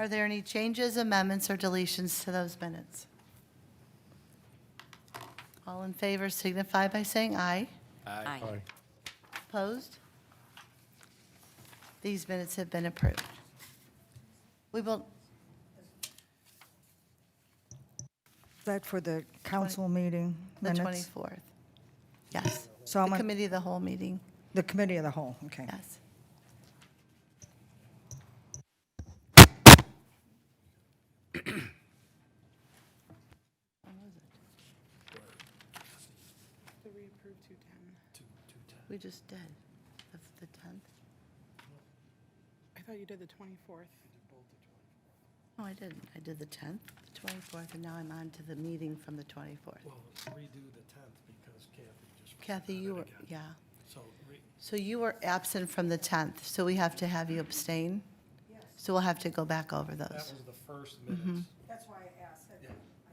Are there any changes, amendments, or deletions to those minutes? All in favor signify by saying aye. Aye. Opposed? These minutes have been approved. We will, Is that for the council meeting the minutes? 24th. Yes. So I'm The on committee of the whole meeting, the committee of the whole, okay. yes. We just did, the 10th. I thought you did the 24th. No, I didn't. I did the 10th, the 24th, and now I'm on to the meeting from the 24th. Well, redo the 10th because Kathy just. Kathy, you were, again. yeah. So, So you were absent from the 10th, so we have to have you abstain? So we'll have to go back over that those. was the first minutes. That's why I asked. Yeah.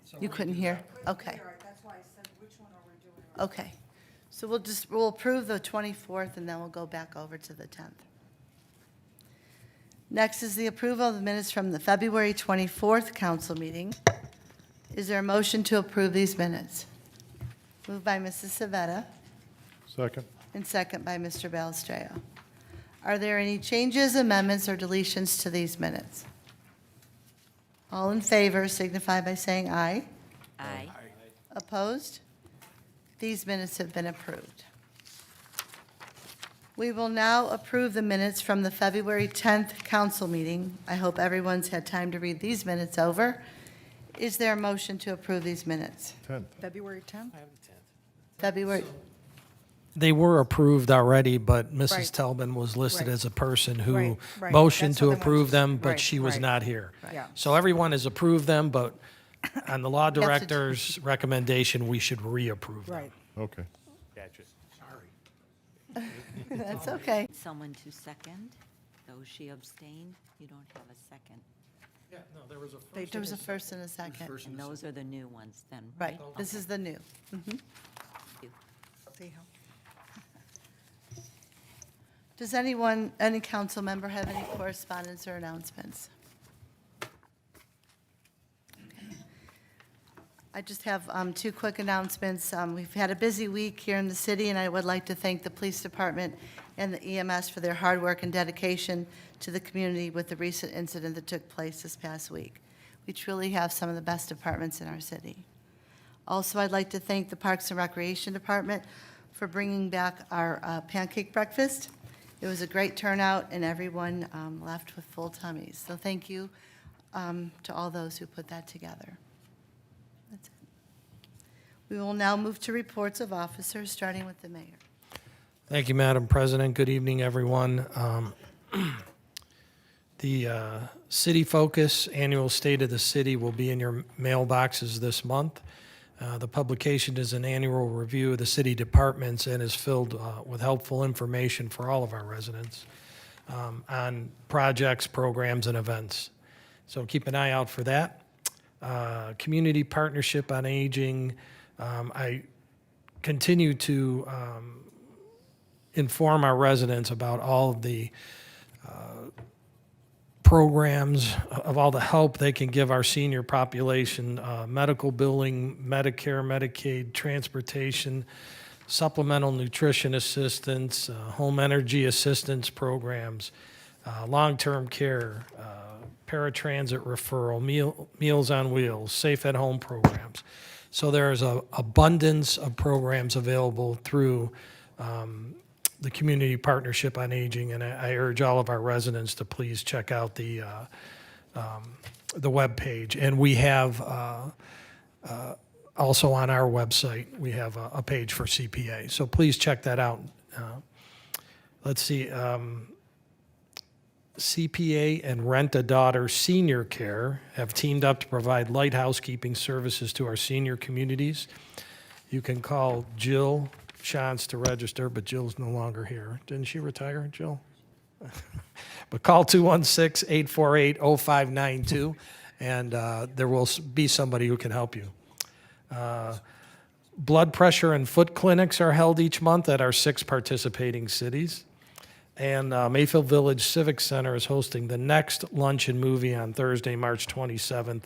So You couldn't redo hear? that. Okay, That's why I said, which one are we doing? okay. So we'll approve the 24th, and then we'll go back over to the 10th. Next is the approval of the minutes from the February 24th council meeting. Is there a motion to approve these minutes? Moved by Mrs. Savetta Second. and second by Mr. Balistreo. Are there any changes, amendments, or deletions to these minutes? All in favor signify by saying aye. Aye. Opposed? These minutes have been approved. We will now approve the minutes from the February 10th council meeting. I hope everyone's had time to read these minutes over. Is there a motion to approve these minutes? 10th. February 10th? February, They were approved already, but Mrs. Right. Telbin was listed Right. as a person who Right, right. motioned That's to what I wanted approve to- them, but right, she was right. not here. Yeah. So everyone has approved them, but on the law to do- director's recommendation, we should reapprove them. Right. Okay. that's okay. Someone to second, though she abstained, you don't have a second. Yeah, no, there was a They There was a first and a second. And those are the new ones then, Right, right? this is the new. Mhm. See how- Does anyone, any council member have any correspondence or announcements? Okay. I just have two quick announcements. We've had a busy week here in the city, and I would like to thank the police department and the EMS for their hard work and dedication to the community with the recent incident that took place this past week. We truly have some of the best departments in our city. Also, I'd like to thank the Parks and Recreation Department for bringing back our pancake breakfast. It was a great turnout, and everyone left with full tummies. So thank you to all those who put that together. That's it. We will now move to reports of officers, starting with the mayor. Thank you, Madam President. Good evening, everyone. The City Focus Annual State of the City will be in your mailboxes this month. The publication is an annual review of the city departments and is filled with helpful information for all of our residents on projects, programs, and events. So keep an eye out for that. Community Partnership on Aging. I continue to inform our residents about all of the programs, of all the help they can give our senior population, medical billing, Medicare, Medicaid, transportation, supplemental nutrition assistance, home energy assistance programs, long-term care, paratransit referral, Meals on Wheels, Safe at Home programs. So there's an abundance of programs available through the Community Partnership on Aging, and I urge all of our residents to please check out the webpage. And we have also on our website, we have a page for CPA. So please check that out. Let's see. CPA and Rent-A-Daughter Senior Care have teamed up to provide light housekeeping services to our senior communities. You can call Jill Shantz to register, but Jill's no longer here. Didn't she retire, Jill? But call 216-848-0592, and there will be somebody who can help you. Blood pressure and foot clinics are held each month at our 6 participating cities. And Mayfield Village Civic Center is hosting the next lunch and movie on Thursday, March 27th.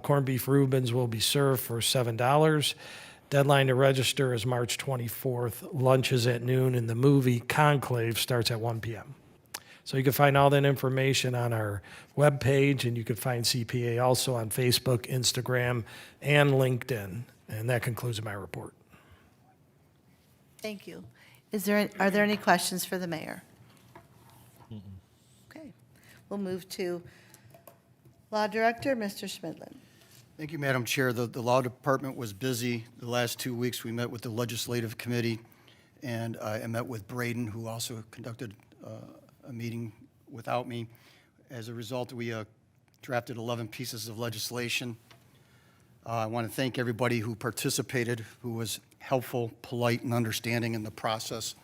Corned beef Reubens will be served for $7. Deadline to register is March 24th. Lunch is at noon, and the movie Conclave starts at 1 p.m. So you can find all that information on our webpage, and you can find CPA also on Facebook, Instagram, and LinkedIn. And that concludes my report. Thank you. Are there any questions for the mayor? Okay. We'll move to Law Director, Mr. Schmidlin. Thank you, Madam Chair. The Law Department was busy the last 2 weeks. We met with the Legislative Committee, and I met with Braden, who also conducted a meeting without me. As a result, we drafted 11 pieces of legislation. I want to thank everybody who participated, who was helpful, polite, and understanding in the process.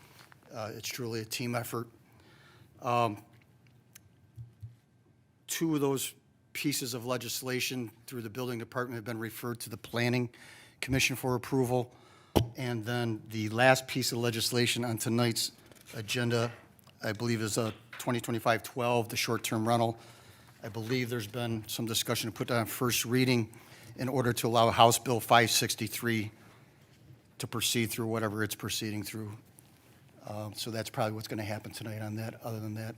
It's truly a team effort. 2 of those pieces of legislation through the Building Department have been referred to the Planning Commission for approval. And then the last piece of legislation on tonight's agenda, I believe, is 2025-12, the short-term rental. I believe there's been some discussion to put that on first reading in order to allow House Bill 563 to proceed through whatever it's proceeding through. So that's probably what's going to happen tonight on that. Other than that,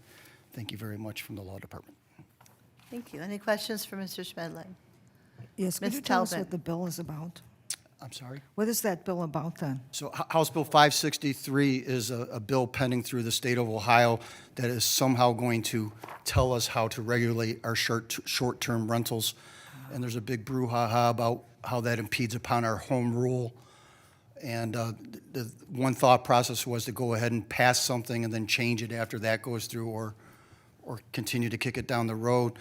thank you very much from the Law Department. Thank you. Any questions for Mr. Schmidlin? Yes, could Ms. you tell us Talbot. what the bill is about? I'm sorry? What is that bill about then? So House Bill 563 is a bill pending through the state of Ohio that is somehow going to tell us how to regulate our short-term rentals. And there's a big brouhaha about how that impedes upon our home rule. And the one thought process was to go ahead and pass something and then change it after that goes through, or continue to kick it down the road.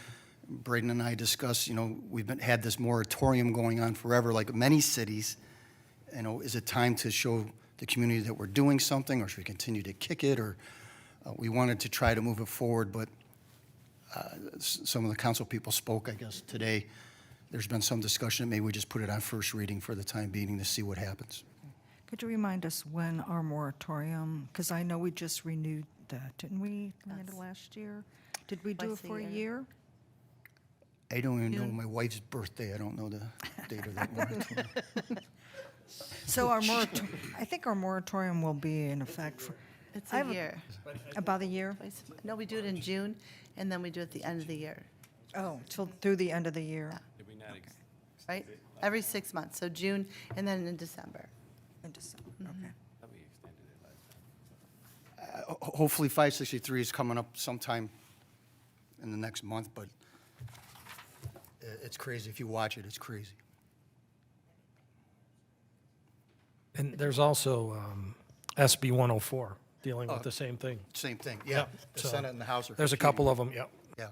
Braden and I discussed, we've had this moratorium going on forever, like many cities. Is it time to show the community that we're doing something, or should we continue to kick it? Or we wanted to try to move it forward, but some of the council people spoke, I guess, today. There's been some discussion that maybe we just put it on first reading for the time being to see what happens. Could you remind us when our moratorium, because I know we just renewed that, didn't we, last year? Did we do it Twice a for a year. year? I don't even know my wife's birthday. I don't know the date of that moratorium. So I think our moratorium will be in effect for It's I a have a- year. about a year? No, we do it in June, and then we do it at the end of the year, Oh, till through the end of the year. right? Every 6 months, so June, and then in December. In December, okay. Hopefully 563 is coming up sometime in the next month, but it's crazy. If you watch it, it's crazy. And there's also SB 104 dealing with Oh. the same thing. Same thing, yeah. Yep, The so Senate and the House are. There's a couple of them, yep. Yeah.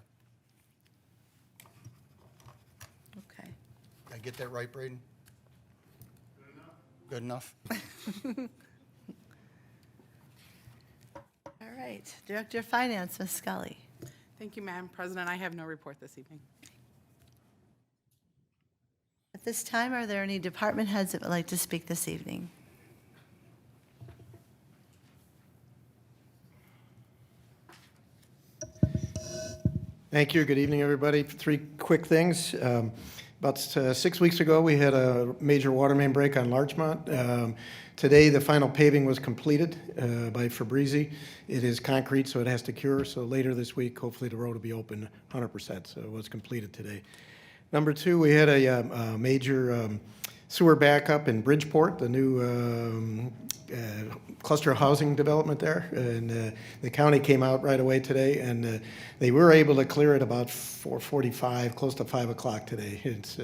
Okay. Did I get that right, Braden? Good enough? All right. Director of Finance, Ms. Scully. Thank you, Madam President. I have no report this evening. At this time, are there any department heads that would like to speak this evening? Thank you. Good evening, everybody. 3 quick things. About 6 weeks ago, we had a major water main break on Larchmont. Today, the final paving was completed by Fabrizi. It is concrete, so it has to cure. So later this week, hopefully the road will be open 100%. So it was completed today. Number 2, we had a major sewer backup in Bridgeport, the new cluster housing development there. And the county came out right away today, and they were able to clear it about 4:45, close to 5 o'clock today. It's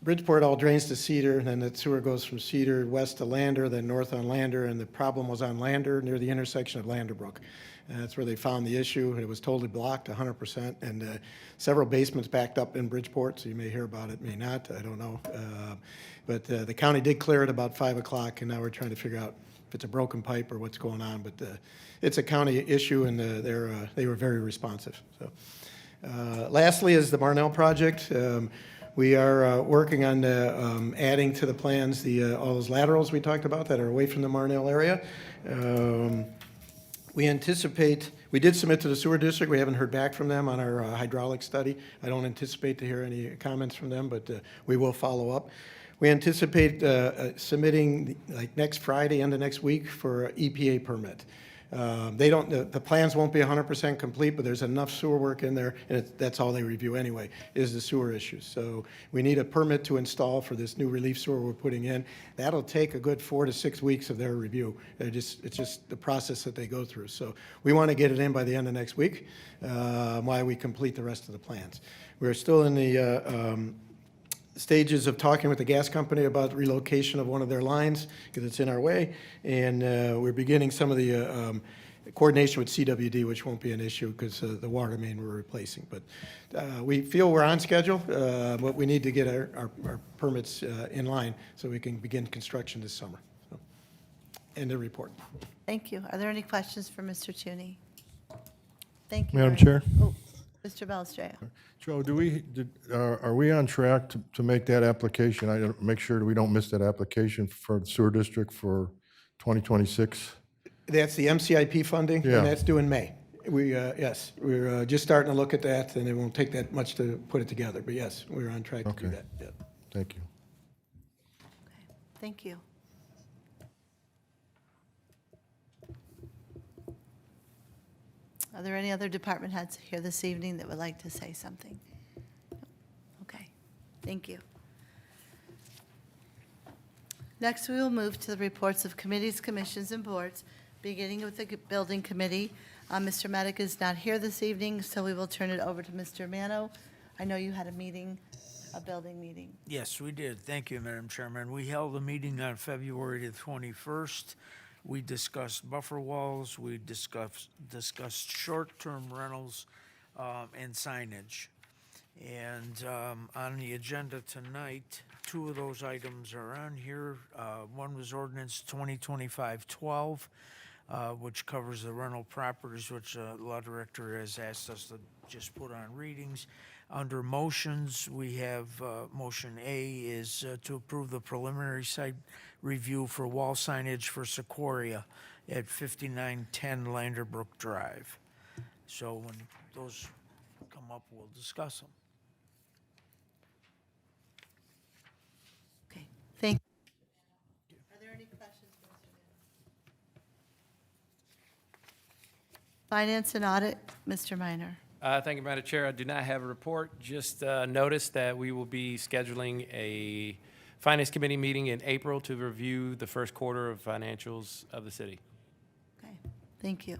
Bridgeport all drains to Cedar, and then the sewer goes from Cedar west to Lander, then north on Lander, and the problem was on Lander near the intersection of Landerbrook. And that's where they found the issue. It was totally blocked 100%, and several basements backed up in Bridgeport, so you may hear about it, may not, I don't know. But the county did clear it about 5 o'clock, and now we're trying to figure out if it's a broken pipe or what's going on. But it's a county issue, and they were very responsive. So, lastly is the Marnell project. We are working on adding to the plans all those laterals we talked about that are away from the Marnell area. We anticipate, we did submit to the sewer district, we haven't heard back from them on our hydraulic study. I don't anticipate to hear any comments from them, but we will follow up. We anticipate submitting like next Friday, end of next week, for a EPA permit. They don't, the plans won't be 100% complete, but there's enough sewer work in there, and that's all they review anyway, is the sewer issues. So we need a permit to install for this new relief sewer we're putting in. That'll take a good 4 to 6 weeks of their review. It's just the process that they go through. So we want to get it in by the end of next week, while we complete the rest of the plans. We're still in the stages of talking with the gas company about relocation of one of their lines, because it's in our way, and we're beginning some of the coordination with CWD, which won't be an issue because the water main we're replacing. But we feel we're on schedule, but we need to get our permits in line so we can begin construction this summer. So, end of report. Thank you. Are there any questions for Mr. Tooney? Thank you. Madam very- Chair? Oh, Mr. Belstraya. Joe, are we on track to make that application? I don't, make sure that we don't miss that application for the sewer district for 2026? That's the MCIP funding, Yeah. and that's due in May. Yes, we're just starting to look at that, and it won't take that much to put it together, but yes, we're on track to do Okay. that. Yeah. Thank you. Thank you. Are there any other department heads here this evening that would like to say something? Okay, thank you. Next, we will move to the reports of committees, commissions, and boards, beginning with the Building Committee. Mr. Medic is not here this evening, so we will turn it over to Mr. Mano. I know you had a meeting, a building meeting. Yes, we did. Thank you, Madam Chairman. We held a meeting on February the 21st. We discussed buffer walls, we discussed short-term rentals, and signage. And on the agenda tonight, two of those items are on here. One was ordinance 2025-12, which covers the rental properties, which the law director has asked us to just put on readings. Under motions, we have, motion A is to approve the preliminary site review for wall signage for Sequoia at 5910 Landerbrook Drive. So when those come up, we'll discuss them. Okay, thank you. Are there any questions for Mr. Mano? Finance and Audit, Mr. Minor. Thank you, Madam Chair. I do not have a report, just notice that we will be scheduling a Finance Committee meeting in April to review the first quarter of financials of the city. Okay, thank you.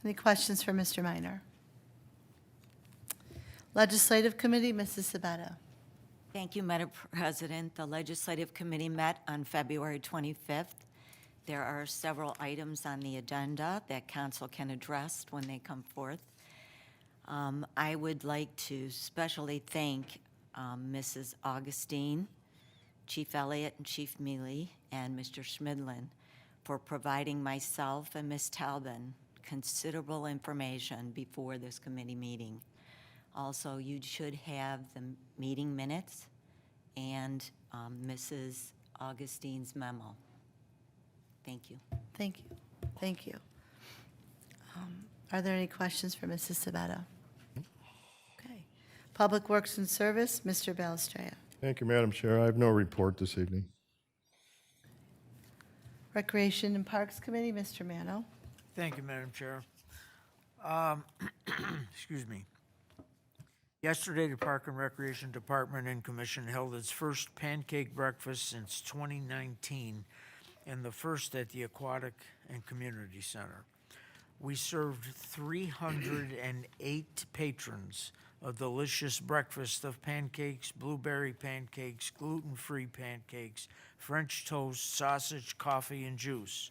Any questions for Mr. Minor? Legislative Committee, Mrs. Sabetta. Thank you, Madam President. The Legislative Committee met on February 25th. There are several items on the agenda that council can address when they come forth. I would like to especially thank Mrs. Augustine, Chief Elliott and Chief Mealy, and Mr. Schmidlin for providing myself and Ms. Talbin considerable information before this committee meeting. Also, you should have the meeting minutes and Mrs. Augustine's memo. Thank you. Thank you. Thank you. Are there any questions for Mrs. Sabetta? Okay. Public Works and Service, Mr. Belstraya. Thank you, Madam Chair. I have no report this evening. Recreation and Parks Committee, Mr. Mano. Thank you, Madam Chair. Excuse me. Yesterday, the Park and Recreation Department and Commission held its first pancake breakfast since 2019 and the first at the Aquatic and Community Center. We served 308 patrons a delicious breakfast of pancakes, blueberry pancakes, gluten-free pancakes, French toast, sausage, coffee, and juice.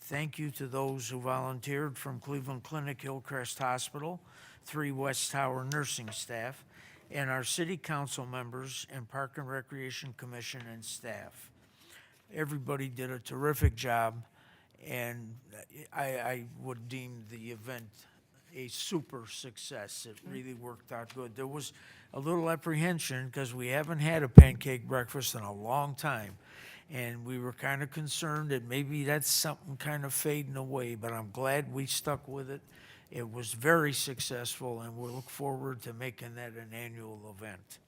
Thank you to those who volunteered from Cleveland Clinic, Hillcrest Hospital, 3 West Tower nursing staff, and our city council members and Park and Recreation Commission and staff. Everybody did a terrific job, and I would deem the event a super success. It really worked out good. There was a little apprehension because we haven't had a pancake breakfast in a long time. And we were kind of concerned that maybe that's something kind of fading away, but I'm glad we stuck with it. It was very successful, and we look forward to making that an annual event.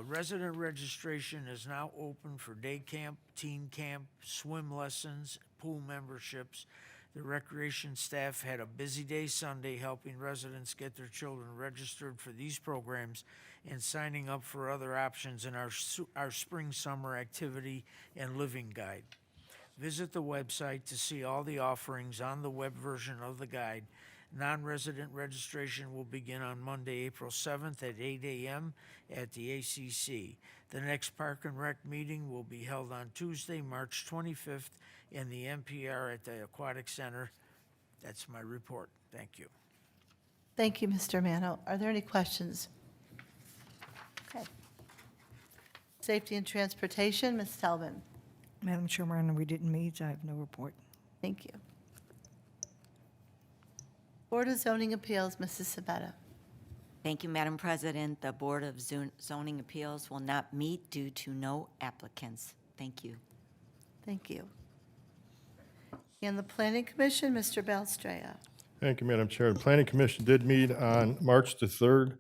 Resident registration is now open for day camp, teen camp, swim lessons, pool memberships. The recreation staff had a busy day Sunday helping residents get their children registered for these programs and signing up for other options in our spring-summer activity and living guide. Visit the website to see all the offerings on the web version of the guide. Non-resident registration will begin on Monday, April 7th at 8 a.m. at the ACC. The next Park and Rec meeting will be held on Tuesday, March 25th in the NPR at the Aquatic Center. That's my report. Thank you. Thank you, Mr. Mano. Are there any questions? Okay. Safety and Transportation, Ms. Selvin. Madam Chairman, we didn't meet. I have no report. Thank you. Board of Zoning Appeals, Mrs. Sabetta. Thank you, Madam President. The Board of Zoning Appeals will not meet due to no applicants. Thank you. Thank you. And the Planning Commission, Mr. Belstraya. Thank you, Madam Chair. The Planning Commission did meet on March the 3rd.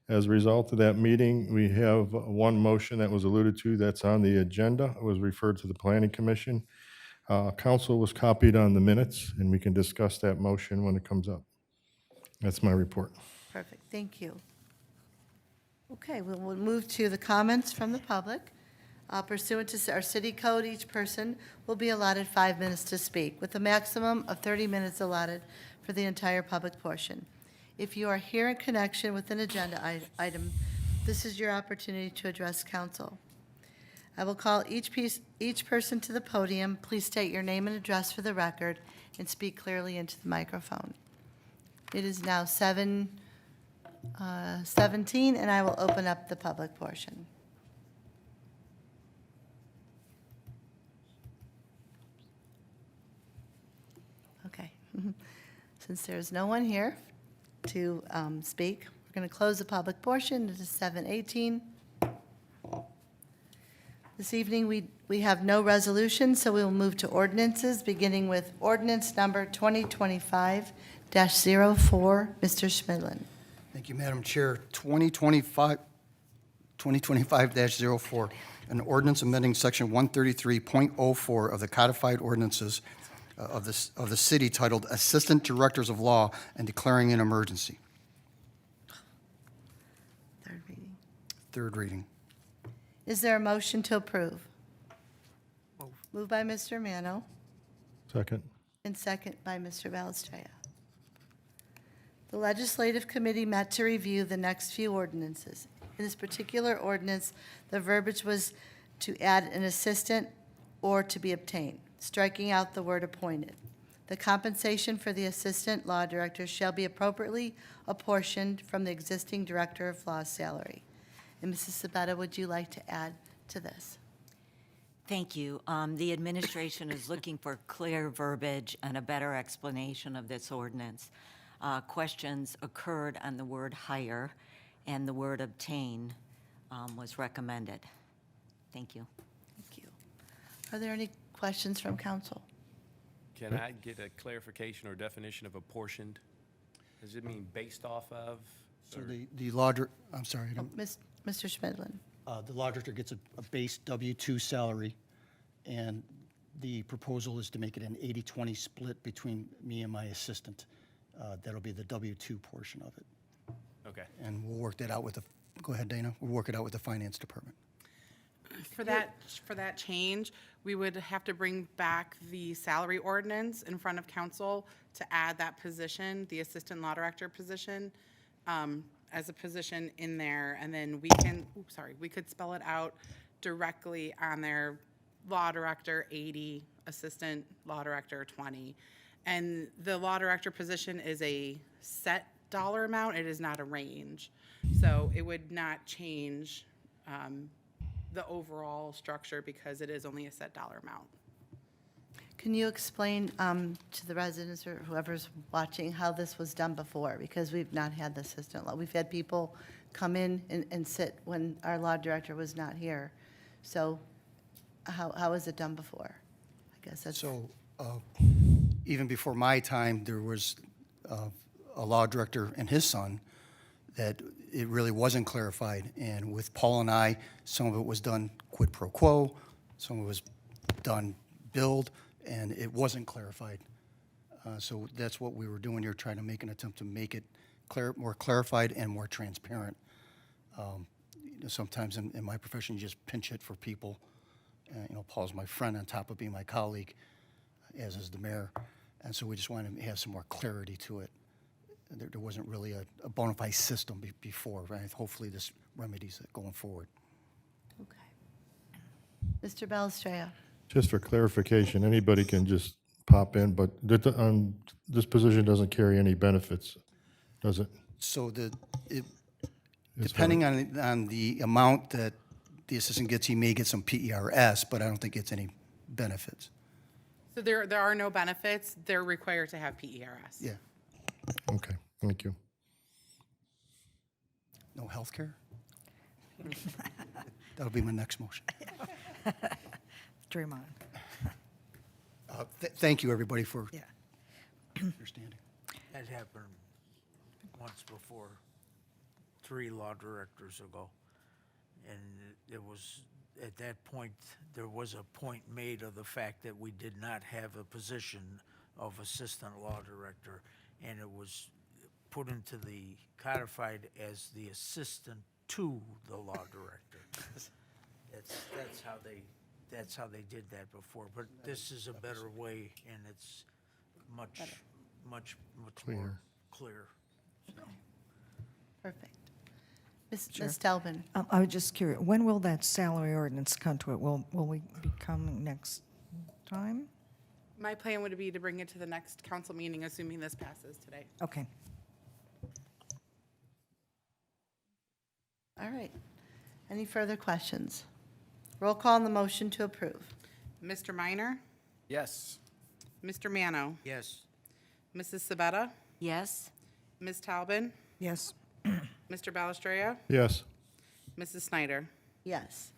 As a result of that meeting, we have one motion that was alluded to that's on the agenda. It was referred to the Planning Commission. Council was copied on the minutes, and we can discuss that motion when it comes up. That's my report. Perfect, thank you. Okay, we'll move to the comments from the public. Pursuant to our city code, each person will be allotted 5 minutes to speak, with a maximum of 30 minutes allotted for the entire public portion. If you are here in connection with an agenda item, this is your opportunity to address council. I will call each person to the podium. Please state your name and address for the record and speak clearly into the microphone. It is now 7:17, and I will open up the public portion. Okay. Since there's no one here to speak, we're going to close the public portion. It is 7:18. This evening, we have no resolution, so we will move to ordinances, beginning with ordinance number 2025-04. Mr. Schmidlin. Thank you, Madam Chair. 2025-04, an ordinance amending section 133.04 of the codified ordinances of the city titled Assistant Directors of Law and declaring an emergency. Third reading. Third reading. Is there a motion to approve? Moved by Mr. Mano Second. and second by Mr. Valestria. The Legislative Committee met to review the next few ordinances. In this particular ordinance, the verbiage was to add an assistant or to be obtained, striking out the word appointed. The compensation for the assistant law director shall be appropriately apportioned from the existing director of law's salary. And Mrs. Sabetta, would you like to add to this? Thank you. The administration is looking for clear verbiage and a better explanation of this ordinance. Questions occurred on the word hire, and the word obtain was recommended. Thank you. Thank you. Are there any questions from council? Can I get a clarification or definition of apportioned? Does it mean based off of? So the law, I'm sorry, I don't- Mr. Schmidlin. the law director gets a base W-2 salary, and the proposal is to make it an 80-20 split between me and my assistant. That'll be the W-2 portion of it. Okay. And we'll work that out with the, go ahead, Dana. We'll work it out with the finance department. For that change, we would have to bring back the salary ordinance in front of council to add that position, the assistant law director position, as a position in there, and then we could spell it out directly on their law director 80, assistant law director 20. And the law director position is a set dollar amount, it is not a range. So it would not change the overall structure because it is only a set dollar amount. Can you explain to the residents or whoever's watching how this was done before? Because we've not had the assistant law. We've had people come in and sit when our law director was not here. So how was it done before? I guess that's, So, even before my time, there was a law director and his son that it really wasn't clarified. And with Paul and I, some of it was done quid pro quo, some of it was done billed, and it wasn't clarified. So that's what we were doing here, trying to make an attempt to make it more clarified and more transparent. Sometimes in my profession, you just pinch hit for people. Paul's my friend on top of being my colleague, as is the mayor. And so we just wanted to have some more clarity to it. There wasn't really a bona fide system before, right? Hopefully this remedies it going forward. okay. Mr. Bellistreo? Just for clarification, anybody can just pop in, but this position doesn't carry any benefits, does it? So depending on the amount that the assistant gets, he may get some PERS, but I don't think it's any benefits. So there are no benefits. They're required to have PERS. Yeah. Okay, thank you. No health care? That'll be my next motion. Dream on. Thank you, everybody, for Yeah. understanding. That happened once before, 3 law directors ago. And it was, at that point, there was a point made of the fact that we did not have a position of assistant law director. And it was put into the codified as the assistant to the law director. That's how they did that before. But this is a better way, and it's much more clear. Perfect. Ms. Talbin? I was just curious, when will that salary ordinance come to it? Will we be coming next time? My plan would be to bring it to the next council meeting, assuming this passes today. Okay. All right. Any further questions? Roll call on the motion to approve. Mr. Minor, Yes. Mr. Mano, Yes. Mrs. Sabetta, Yes? Ms. Talbin, Yes. Mr. Balestrea, Yes, Mrs. Snyder. Yes.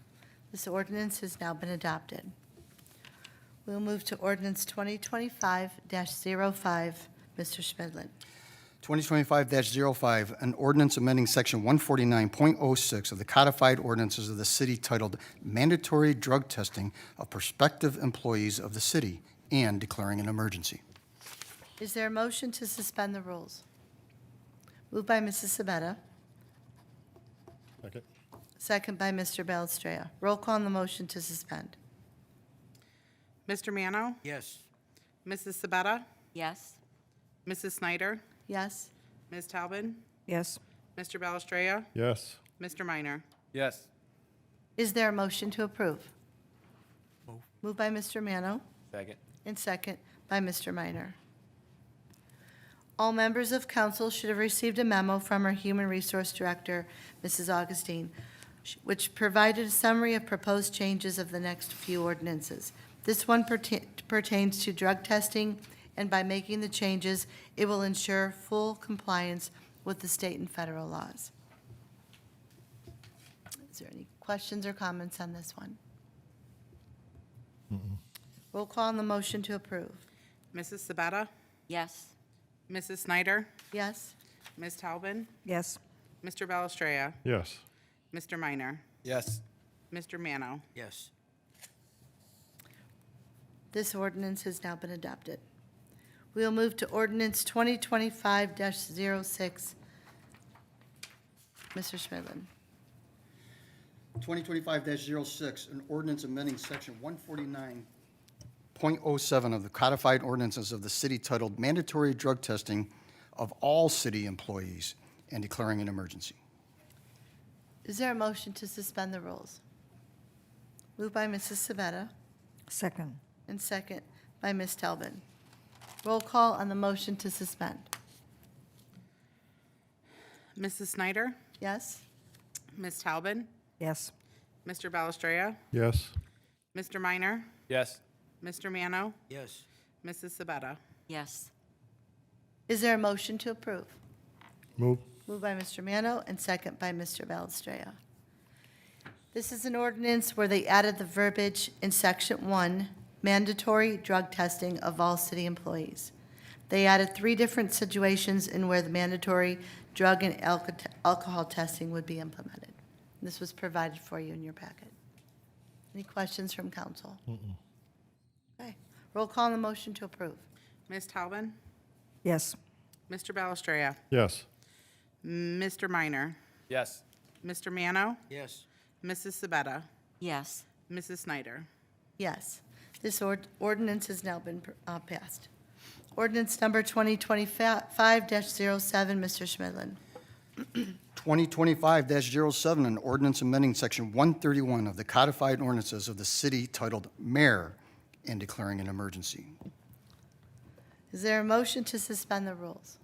This ordinance has now been adopted. We'll move to ordinance 2025-05. Mr. Schmidlin. 2025-05, an ordinance amending section 149.06 of the codified ordinances of the city titled Mandatory Drug Testing of Prospective Employees of the City and declaring an emergency. Is there a motion to suspend the rules? Moved by Mrs. Sabetta, second. second by Mr. Bellistreo. Roll call on the motion to suspend. Mr. Mano, Yes. Mrs. Sabetta, Yes? Mrs. Snyder, Yes? Ms. Talbin, Yes. Mr. Balestrea, Yes, Mr. Minor. Yes. Is there a motion to approve? Move. Moved by Mr. Mano Second. and second by Mr. Minor. All members of council should have received a memo from our Human Resource Director, Mrs. Augustine, which provided a summary of proposed changes of the next few ordinances. This one pertains to drug testing, and by making the changes, it will ensure full compliance with the state and federal laws. Is there any questions or comments on this one? Roll call on the motion to approve. Mrs. Sabetta, Yes? Mrs. Snyder, Yes? Ms. Talbin, Yes. Mr. Balestrea, yes, Mr. Minor, Yes. Mr. Mano. Yes. This ordinance has now been adopted. We will move to ordinance 2025-06. Mr. Schmidlin. 2025-06, an ordinance amending section 149.07 of the codified ordinances of the city titled Mandatory Drug Testing of All City Employees and declaring an emergency. Is there a motion to suspend the rules? Moved by Mrs. Sabetta Second. and second by Ms. Talbin. Roll call on the motion to suspend. Mrs. Snyder, Yes? Ms. Talbin, Yes. Mr. Balestrea, yes, Mr. Minor, Yes. Mr. Mano, Yes. Mrs. Sabetta. Yes? Is there a motion to approve? move, Moved by Mr. Mano and second by Mr. Balestrea. This is an ordinance where they added the verbiage in Section 1, mandatory drug testing of all city employees. They added 3 different situations in where the mandatory drug and alcohol testing would be implemented. This was provided for you in your packet. Any questions from council? Okay. Roll call on the motion to approve. Ms. Talbin? Yes. Mr. Bellistrea? Yes. Mr. Minor? Yes. Mr. Mano? Yes. Mrs. Sabetta? Yes. Mrs. Snyder? Yes. This ordinance has now been passed. Ordinance number 2025-07, Mr. Schmidlin. 2025-07, an ordinance amending Section 131 of the codified ordinances of the city titled Mayor and declaring an emergency. Is there a motion to suspend the rules?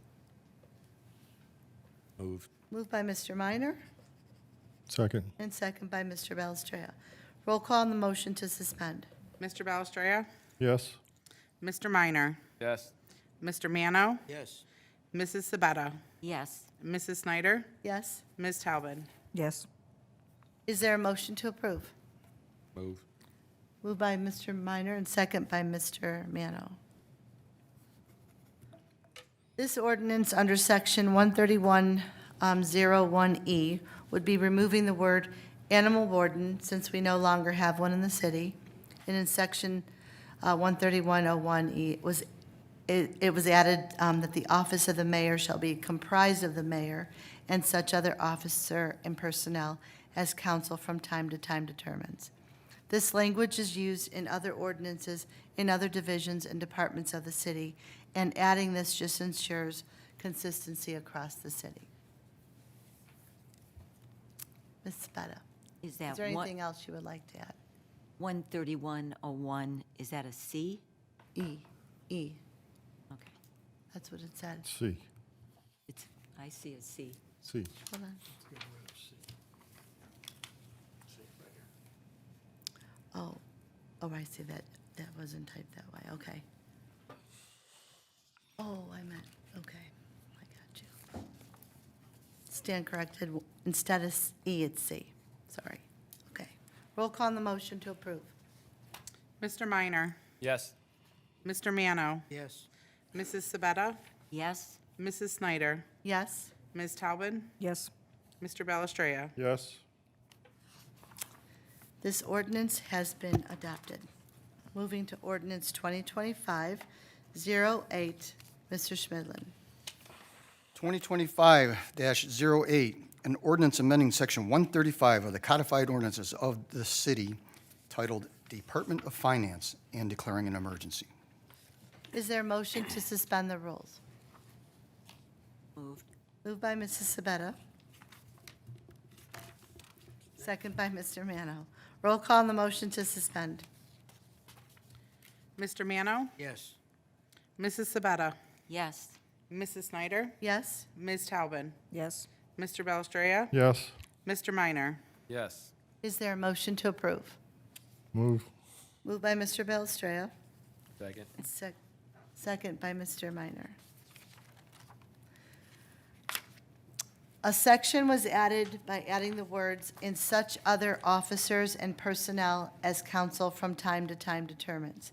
Moved. Moved by Mr. Minor Second. and second by Mr. Bellistrea. Roll call on the motion to suspend. Mr. Bellistrea? Yes. Mr. Minor? Yes. Mr. Mano? Yes. Mrs. Sabetta? Yes. Mrs. Snyder? Yes? Ms. Talbin? Yes. Is there a motion to approve? Moved. Moved by Mr. Minor and second by Mr. Mano. This ordinance under Section 13101E would be removing the word animal warden, since we no longer have one in the city. And in Section 13101E, it was added that the office of the mayor shall be comprised of the mayor and such other officer and personnel as council from time to time determines. This language is used in other ordinances in other divisions and departments of the city, and adding this just ensures consistency across the city. Ms. Spetta, Is is that there anything else you would like to add? 13101, is that a C? E, Okay. that's what it said. C. I see a C. C. Hold on. Oh, I see that, that wasn't typed that way, okay. Oh, I meant, okay, I got you. Stand corrected, instead of E, it's C, sorry, okay. Roll call on the motion to approve. Mr. Minor? Yes. Mr. Mano? Yes. Mrs. Sabetta? Yes. Mrs. Snyder? Yes? Ms. Talbin? Yes. Mr. Bellistrea? Yes. This ordinance has been adopted. Moving to ordinance 2025-08, Mr. Schmidlin. 2025-08, an ordinance amending Section 135 of the codified ordinances of the city titled Department of Finance and declaring an emergency. Is there a motion to suspend the rules? Moved. Moved by Mrs. Sabetta. Second by Mr. Mano. Roll call on the motion to suspend. Mr. Mano? Yes. Mrs. Sabetta? Yes. Mrs. Snyder? Yes? Ms. Talbin? Yes. Mr. Bellistrea? Yes. Mr. Minor? Yes. Is there a motion to approve? Move. Moved by Mr. Bellistrea. Second. Second by Mr. Minor. A section was added by adding the words, "in such other officers and personnel as council from time to time determines."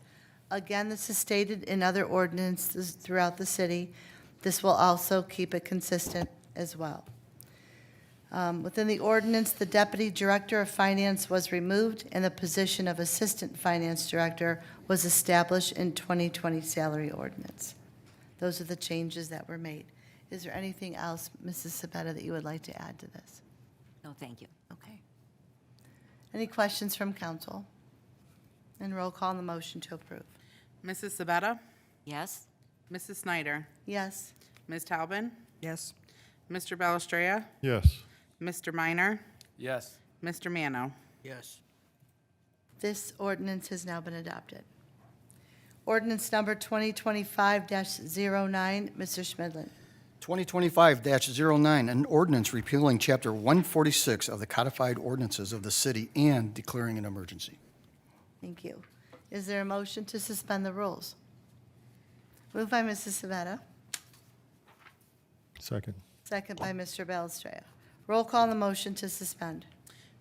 Again, this is stated in other ordinances throughout the city. This will also keep it consistent as well. Within the ordinance, the Deputy Director of Finance was removed, and the position of Assistant Finance Director was established in 2020 salary ordinance. Those are the changes that were made. Is there anything else, Mrs. Sabetta, that you would like to add to this? No, thank you. Okay. Any questions from council? And roll call on the motion to approve. Mrs. Sabetta? Yes. Mrs. Snyder? Yes? Ms. Talbin? Yes. Mr. Bellistrea? Yes. Mr. Minor? Yes. Mr. Mano? Yes. This ordinance has now been adopted. Ordinance number 2025-09, Mr. Schmidlin. 2025-09, an ordinance repealing Chapter 146 of the codified ordinances of the city and declaring an emergency. Thank you. Is there a motion to suspend the rules? Moved by Mrs. Sabetta, Second. second by Mr. Bellistrea. Roll call on the motion to suspend.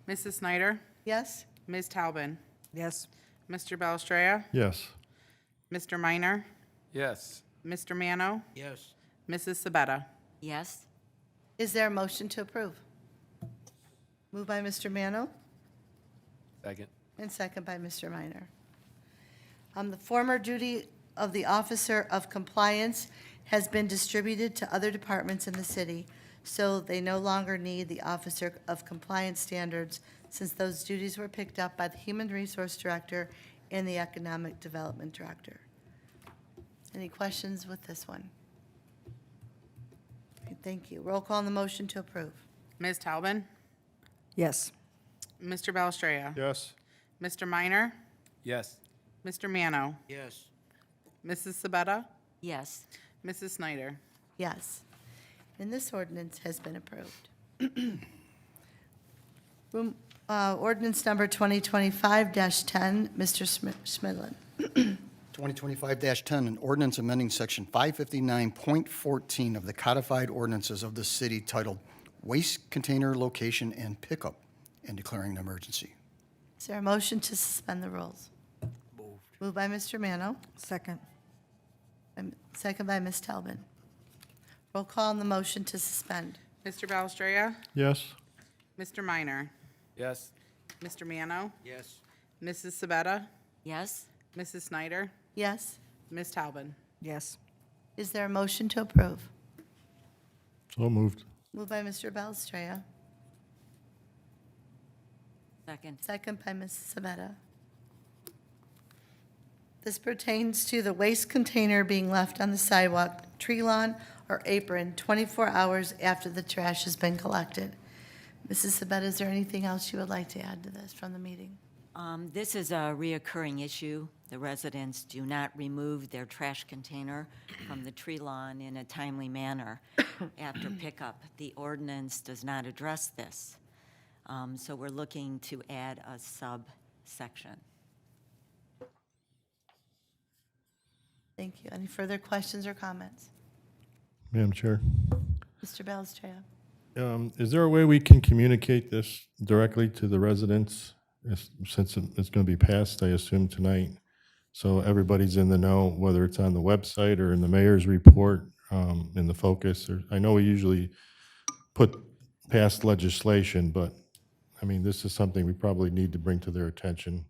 Mrs. Snyder? Yes? Ms. Talbin, Yes. Mr. Belstraya, Yes. Mr. Minor, Yes. Mr. Mano, Yes. Mrs. Sabetta. Yes? Is there a motion to approve? Moved by Mr. Mano Second. and second by Mr. Minor. The former duty of the Officer of Compliance has been distributed to other departments in the city, so they no longer need the Officer of Compliance standards since those duties were picked up by the Human Resource Director and the Economic Development Director. Any questions with this one? Okay, thank you. Roll call on the motion to approve. Ms. Talbin, Yes. Mr. Belstraya, Yes. Mr. Minor, Yes. Mr. Mano, Yes. Mrs. Sabetta, Yes. Mrs. Snyder. Yes. And this ordinance has been approved. Ordinance number 2025-10, Mr. Schmidlin. 2025-10, an ordinance amending Section 559.14 of the codified ordinances of the city titled Waste Container Location and Pickup, and declaring an emergency. Is there a motion to suspend the rules? Moved by Mr. Mano, Second. and second by Ms. Talbin. Roll call on the motion to suspend. Mr. Belstraya, Yes. Mr. Minor, Yes. Mr. Mano, Yes. Mrs. Sabetta, Yes? Mrs. Snyder, Yes? Ms. Talbin. Yes. Is there a motion to approve? So moved. Moved by Mr. Belstraya, Second. second by Mrs. Sabetta. This pertains to the waste container being left on the sidewalk, tree lawn, or apron 24 hours after the trash has been collected. Mrs. Sabetta, is there anything else you would like to add to this from the meeting? This is a reoccurring issue. The residents do not remove their trash container from the tree lawn in a timely manner after pickup. The ordinance does not address this. So we're looking to add a subsection. Thank you. Any further questions or comments? Madam Chair, Mr. Belstraya? is there a way we can communicate this directly to the residents? Since it's going to be passed, I assume, tonight, so everybody's in the know, whether it's on the website or in the mayor's report, in the focus, or, I know we usually put past legislation, but, I mean, this is something we probably need to bring to their attention.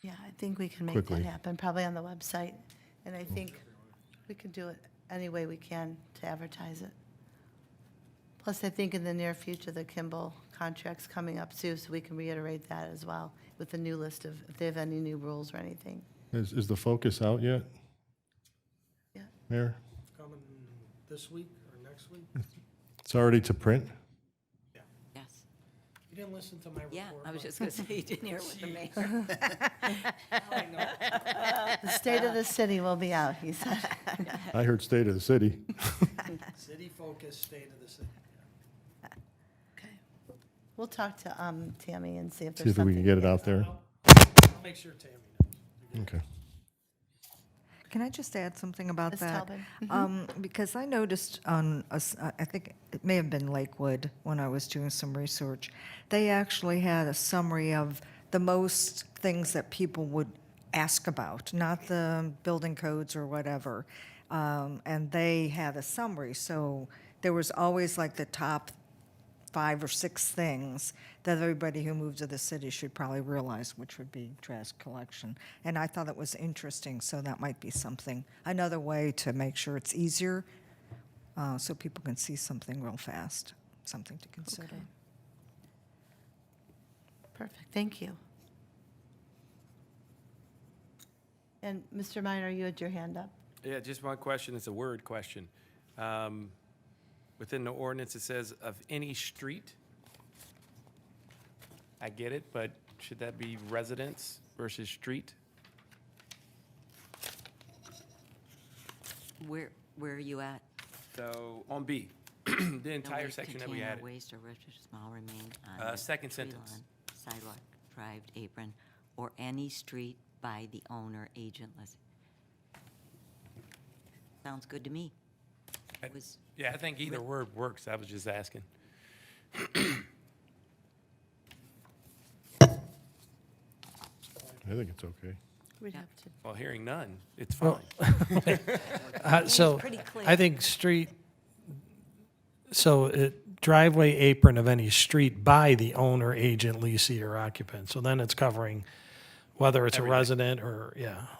Yeah, I think we can make that Quickly. happen, probably on the website. And I think we can do it any way we can to advertise it. Plus, I think in the near future, the Kimball contract's coming up too, so we can reiterate that as well with the new list of, if they have any new rules or anything. Is the focus out yet? Yeah. Mayor? Coming this week or next week? It's already to print? Yes. You didn't listen to my report. Yeah, I was but- just going to say, you didn't hear it with the mayor. I know. The state of the city will be out, he said. I heard state of the city. City focus, state of the city. Okay. We'll talk to Tammy and see if See there's if something. we can get it out there. I'll make sure Tammy knows. Okay. Can I just add something about Ms. that? Talbin? Because I noticed on, I think it may have been Lakewood when I was doing some research, they actually had a summary of the most things that people would ask about, not the building codes or whatever. And they had a summary, so there was always like the top 5 or 6 things that everybody who moves to the city should probably realize, which would be trash collection. And I thought it was interesting, so that might be something, another way to make sure it's easier, so people can see something real fast, something to consider. Okay. Perfect, thank you. And Mr. Minor, you had your hand up? Yeah, just one question. It's a word question. Within the ordinance, it says of any street. I get it, but should that be residence versus street? Where are you at? So on B, the No entire waste section that we container, added. Waste or residual small remain on the Second tree sentence. lawn, sidewalk, drive, apron, or any street by the owner, agent, list. Sounds good to me. I- Was, Yeah, I think either word works. I was just asking. I think it's okay. We'd have to. Well, hearing none, it's fine. So pretty clear. I think driveway apron of any street by the owner, agent, leasee, or occupant. So then it's covering whether it's a resident or,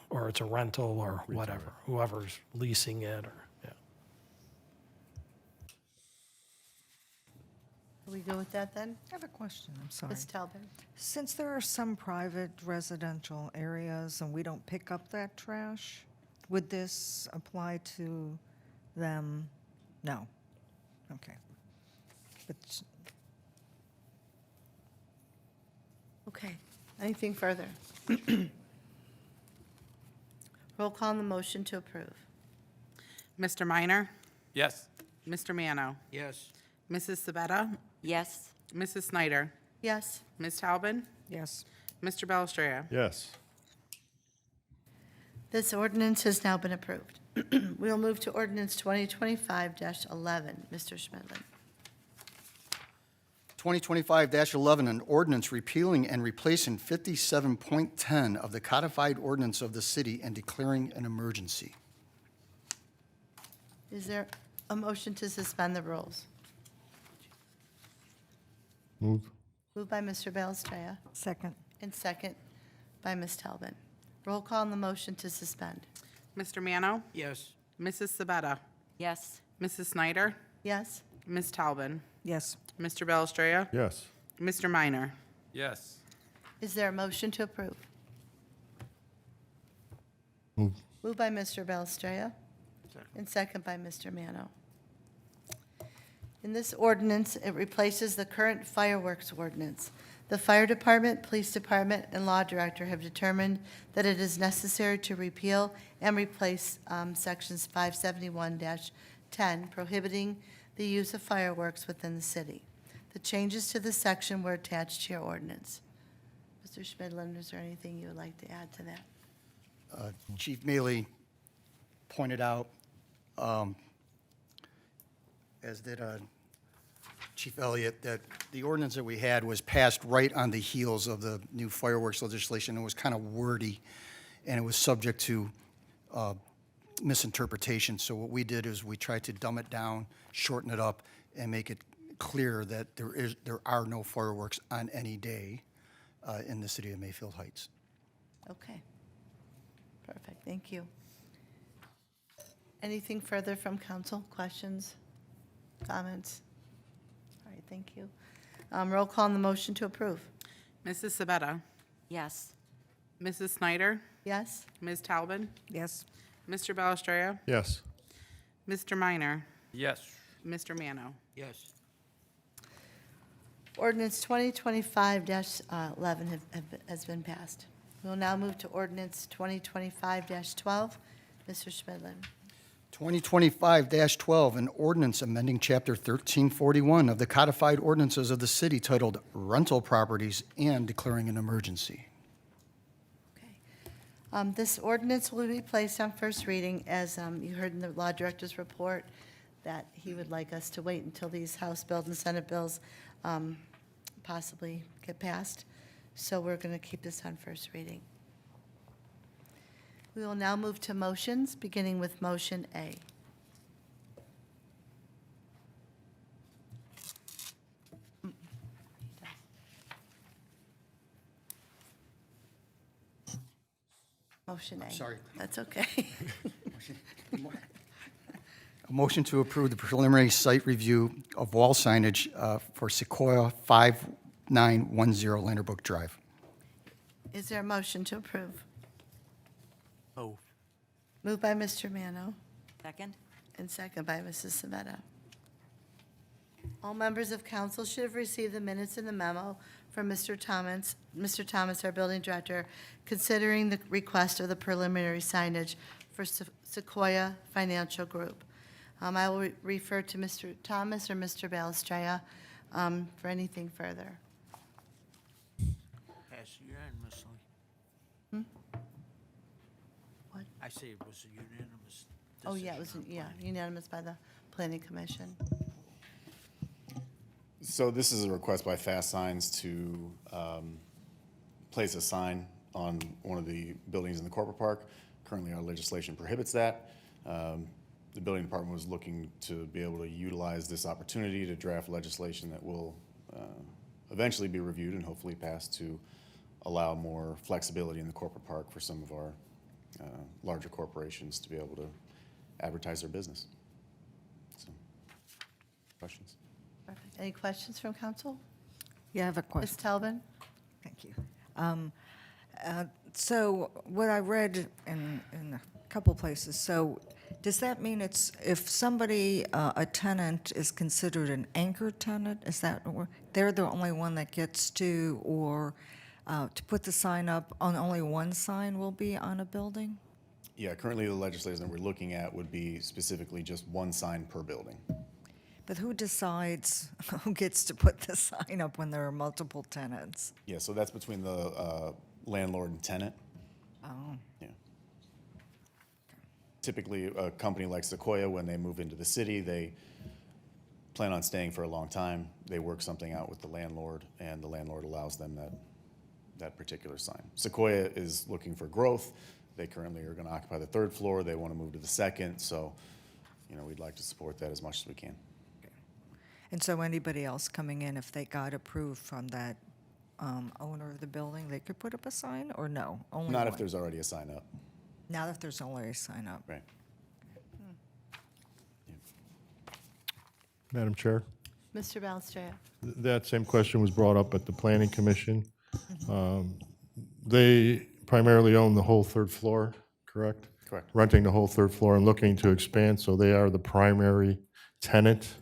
or it's a rental or whatever, whoever's leasing it or, yeah. Are we go with that then? I have a question, I'm sorry. Ms. Talbot? Since there are some private residential areas and we don't pick up that trash, would this apply to them? No. Okay. But Okay. Anything further? Roll call on the motion to approve. Mr. Minor, Yes. Mr. Mano, Yes. Mrs. Sabetta, Yes, Mrs. Snyder, Yes. Ms. Talbot, yes, Mr. Bellistrea. Yes. This ordinance has now been approved. We will move to ordinance 2025-11. Mr. Schmidlin. 2025-11, an ordinance repealing and replacing 57.10 of the codified ordinance of the city and declaring an emergency. Is there a motion to suspend the rules? Move. Moved by Mr. Bellistrea second, and second by Ms. Talbot. Roll call on the motion to suspend. Mr. Mano, Yes. Mrs. Sabetta, yes, Mrs. Snyder, Yes? Ms. Talbot, yes, Mr. Bellistrea, Yes. Mr. Minor. Yes. Is there a motion to approve? Move. Moved by Mr. Bellistrea and second by Mr. Mano. In this ordinance, it replaces the current fireworks ordinance. The fire department, police department, and law director have determined that it is necessary to repeal and replace sections 571-10 prohibiting the use of fireworks within the city. The changes to this section were attached to your ordinance. Mr. Schmidlin, is there anything you would like to add to that? Chief Maley pointed out, as did Chief Elliott, that the ordinance that we had was passed right on the heels of the new fireworks legislation. It was kind of wordy, and it was subject to misinterpretation. So what we did is we tried to dumb it down, shorten it up, and make it clear that there are no fireworks on any day in the city of Mayfield Heights. Okay. Perfect, thank you. Anything further from council? Questions? Comments? All right, thank you. Roll call on the motion to approve. Mrs. Sabetta, yes, Mrs. Snyder, Yes? Ms. Talbot, yes, Mr. Bellistrea, Yes. Mr. Minor, Yes. Mr. Mano. Yes. Ordinance 2025-11 has been passed. We will now move to ordinance 2025-12. Mr. Schmidlin. 2025-12, an ordinance amending Chapter 1341 of the codified ordinances of the city titled Rental Properties and declaring an emergency. Okay. This ordinance will be placed on first reading, as you heard in the law director's report, that he would like us to wait until these House bills and Senate bills possibly get passed. So we're going to keep this on first reading. We will now move to motions, beginning with motion A. Motion A. Sorry. That's okay. A motion to approve the preliminary site review of wall signage for Sequoia 5910 Landerbrook Drive. Is there a motion to approve? Move. Moved by Mr. Mano second, and second by Mrs. Sabetta. All members of council should have received the minutes in the memo from Mr. Thomas, our building director, considering the request of the preliminary signage for Sequoia Financial Group. I will refer to Mr. Thomas or Mr. Bellistrea for anything further. Pass unanimously. What? I say it was a unanimous decision. Oh, yeah, it was, unanimous by the planning commission. So this is a request by Fast Signs to place a sign on one of the buildings in the corporate park. Currently, our legislation prohibits that. The building department was looking to be able to utilize this opportunity to draft legislation that will eventually be reviewed and hopefully passed to allow more flexibility in the corporate park for some of our larger corporations to be able to advertise their business. So, questions? Perfect. Any questions from council? Yeah, I have a Ms. question. Talbot? Thank you. So what I read in a couple places, so does that mean it's, if somebody, a tenant is considered an anchor tenant, is that, or they're the only one that gets to, or to put the sign up on only one sign will be on a building? Yeah, currently the legislation that we're looking at would be specifically just one sign per building. But who decides who gets to put the sign up when there are multiple tenants? Yeah, so that's between the landlord and tenant. Oh, Yeah. Typically, a company like Sequoia, when they move into the city, they plan on staying for a long time. They work something out with the landlord, and the landlord allows them that particular sign. Sequoia is looking for growth. They currently are going to occupy the 3rd floor. They want to move to the 2nd, so, you know, we'd like to support that as much as we can. and so anybody else coming in, if they got approved from that owner of the building, they could put up a sign, or no? Only Not if one? there's already a sign up, Not if there's already a sign up. right? Madam Chair, Mr. Balestria? that same question was brought up at the Planning Commission. They primarily own the whole 3rd floor, correct? Correct. Renting the whole 3rd floor and looking to expand, so they are the primary tenant.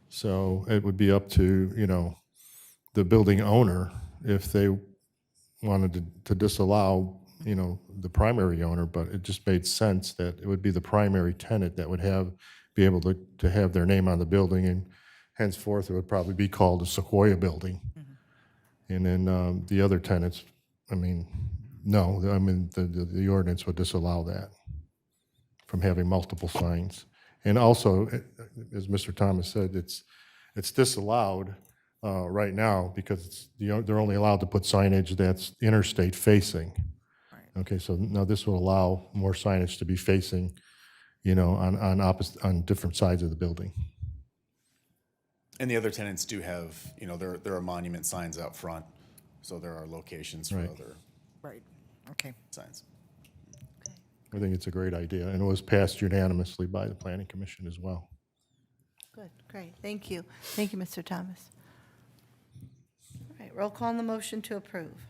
So it would be up to, you know, the building owner if they wanted to disallow, you know, the primary owner, but it just made sense that it would be the primary tenant that would be able to have their name on the building, and henceforth, it would probably be called a Sequoia Building. And then the other tenants, I mean, no, I mean, the ordinance would disallow that from having multiple signs. And also, as Mr. Thomas said, it's disallowed right now because they're only allowed to put signage that's interstate facing. Okay, so now this will allow more signage to be facing, you know, on different sides of the building. And the other tenants do have, you know, there are monument signs out front, so there are locations for Right. other Right, okay. signs. I think it's a great idea, and it was passed unanimously by the Planning Commission as well. Good, great, thank you. Thank you, Mr. Thomas. All right, roll call on the motion to approve.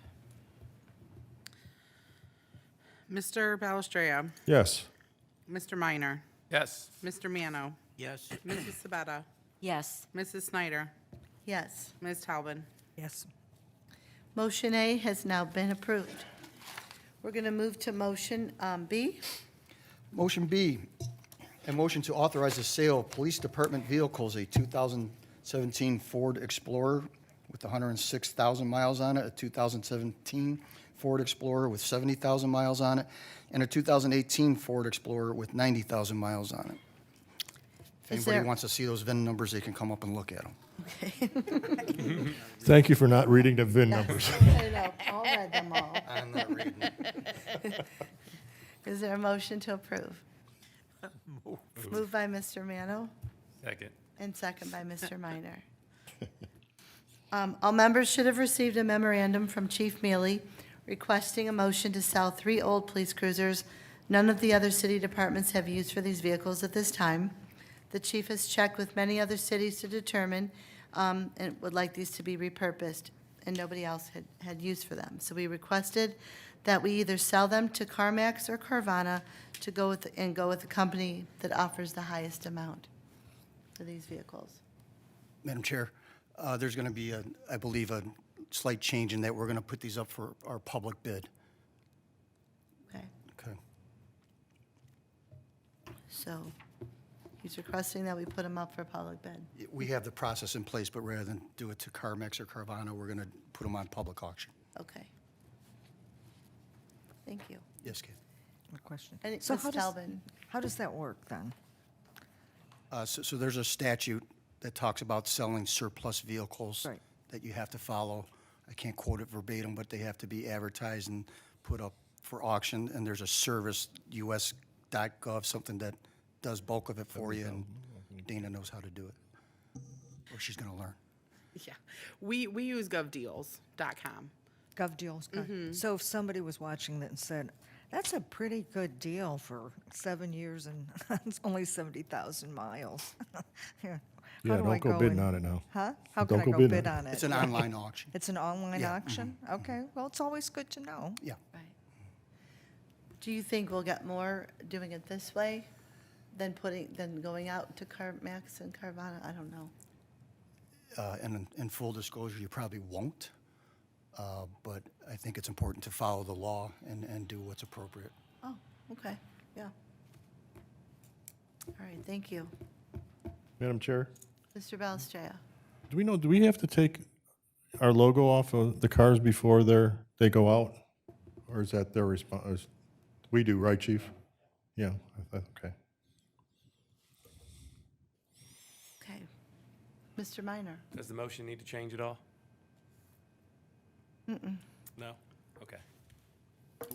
Mr. Balestria, Yes. Mr. Minor, Yes. Mr. Mano, Yes. Mrs. Sabetta, Yes. Mrs. Snyder, Yes. Ms. Talbot. Yes. Motion A has now been approved. We're going to move to motion B. Motion B, a motion to authorize the sale of police department vehicles, a 2017 Ford Explorer with 106,000 miles on it, a 2017 Ford Explorer with 70,000 miles on it, and a 2018 Ford Explorer with 90,000 miles on it. If Is anybody there- wants to see those VIN numbers, they can come up and look at them. Thank you for not reading the VIN numbers. I know, Paul read them all. I'm not reading. Is there a motion to approve? Moved by Mr. Mano Second. and second by Mr. Minor. All members should have received a memorandum from Chief Mealy requesting a motion to sell 3 old police cruisers none of the other city departments have used for these vehicles at this time. The chief has checked with many other cities to determine and would like these to be repurposed, and nobody else had use for them. So we requested that we either sell them to CarMax or Carvana to go with the company that offers the highest amount for these vehicles. Madam Chair, there's going to be, I believe, a slight change in that we're going to put these up for our public bid. Okay, Okay. so he's requesting that we put them up for public bid. We have the process in place, but rather than do it to CarMax or Carvana, we're going to put them on public auction. Okay. Thank you. Yes, Kate. A question. And So Ms. how does- Talbot? How does that work then? So there's a statute that talks about selling surplus vehicles Right. that you have to follow. I can't quote it verbatim, but they have to be advertised and put up for auction. And there's a service, us.gov, something that does bulk of it for you, and Dana knows how to do it. Or she's going to learn. Yeah, we use govdeals.com. GovDeals. So if somebody was watching that and said, that's a pretty good deal for 7 years and it's only 70,000 miles. Yeah. How Yeah, do I don't go bidding and- on it now. Huh? How Don't can I go go bidding bid on on it? It's an online auction. It's an online Yeah, auction? Okay, well, it's always good to know. Yeah. Right. Do you think we'll get more doing it this way than going out to CarMax and Carvana? I don't know. And in full disclosure, you probably won't. But I think it's important to follow the law and do what's appropriate. Oh, okay, yeah. All right, thank you. Madam Chair, Mr. Balestria? do we have to take our logo off of the cars before they go out? Or is that their response? We do, right, Chief? Yeah, okay. Okay. Mr. Minor? Does the motion need to change at all? No? Okay.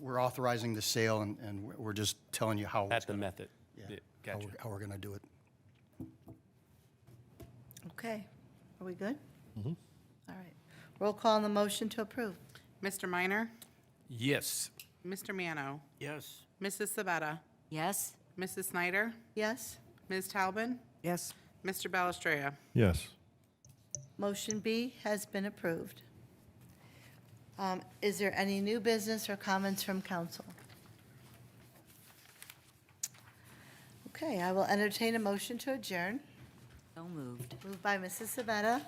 We're authorizing the sale, and we're just telling you how it's That's the gonna- method. yeah, Yeah, Gotcha. how we're going to do it. Okay, are we good? All right. Roll call on the motion to approve. Mr. Minor, Yes. Mr. Mano, Yes. Mrs. Sabetta, Yes? Mrs. Snyder, Yes? Ms. Talbot, Yes, Mr. Balestrea. Yes. Motion B has been approved. Is there any new business or comments from council? Okay, I will entertain a motion to adjourn. So moved. Moved by Mrs. Sabetta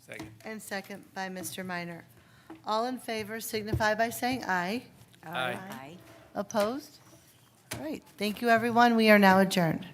Second. and second by Mr. Minor. All in favor signify by saying aye. Aye. Aye. Opposed? All right, thank you, everyone. We are now adjourned.